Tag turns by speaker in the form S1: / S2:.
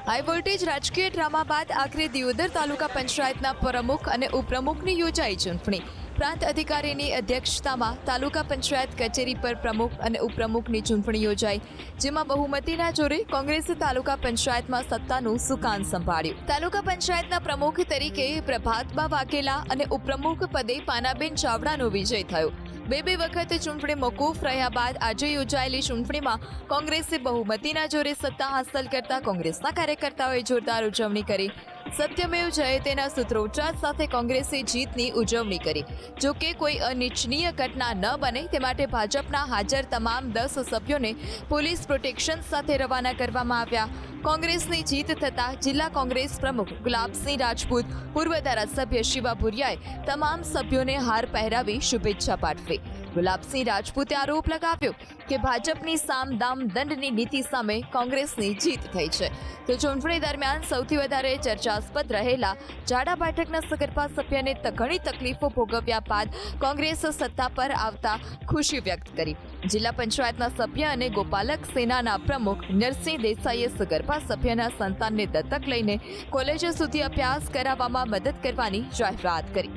S1: High voltage રાજકીય drama બાદ આખરે દિયોદર તાલુકા પંચાયતના પ્રમુખ અને ઉપપ્રમુખની યોજાઈ ચૂંટણી. પ્રાંત અધિકારીની અધ્યક્ષતામાં તાલુકા પંચાયત કચેરી પર પ્રમુખ અને ઉપપ્રમુખની ચૂંટણી યોજાઈ, જેમાં બહુમતીના જોરે કોંગ્રેસે તાલુકા પંચાયતમાં સત્તાનું સુકાન સંભાળ્યું. તાલુકા પંચાયતના પ્રમુખ તરીકે પ્રભાતબા વાઘેલા અને ઉપપ્રમુખ પદે પાનાબેન ચાવડાનો વિજય થયો. બે વખત ચૂંટણી મોકૂફ રહ્યા બાદ આજે યોજાયેલી ચૂંટણીમાં કોંગ્રેસે બહુમતીના જોરે સત્તા હાંસલ કરતા કોંગ્રેસના કાર્યકર્તાઓએ જોરદાર ઉજવણી કરી. સત્યમેવ જયતેના સૂત્રોચ્ચાર સાથે કોંગ્રેસે જીતની ઉજવણી કરી. જો કે કોઈ અનિચ્છનીય ઘટના ન બને તે માટે ભાજપના હાજર તમામ 10 સભ્યોને પોલીસ પ્રોટેક્શન સાથે રવાના કરવામાં આવ્યા. કોંગ્રેસની જીત થતાં જિલ્લા કોંગ્રેસ પ્રમુખ ગુલાબસિંહ રાજપૂત, પૂર્વ ધારાસભ્ય શિવા ભુરિયાએ તમામ સભ્યોને હાર પહેરાવી શુભેચ્છા પાઠવી. ગુલાબસિંહ રાજપૂતે આરોપ લગાવ્યો કે ભાજપની સામ દામ દંડની નીતિ સામે કોંગ્રેસની જીત થઈ છે. તો ચૂંટણી દરમિયાન સૌથી વધારે ચર્ચાસ્પદ રહેલા જાડા બેઠકના સગર્ભા સભ્યને ઘણી તકલીફો ભોગવ્યા બાદ કોંગ્રેસ સત્તા પર આવતા ખુશી વ્યક્ત કરી. જિલ્લા પંચાયતના સભ્ય અને ગોપાલક સેનાના પ્રમુખ નરસિંહ દેસાઈએ સગર્ભા સભ્યના સંતાનને દત્તક લઈને કોલેજ સુધી અભ્યાસ કરાવવામાં મદદ કરવાની જાહેરાત કરી.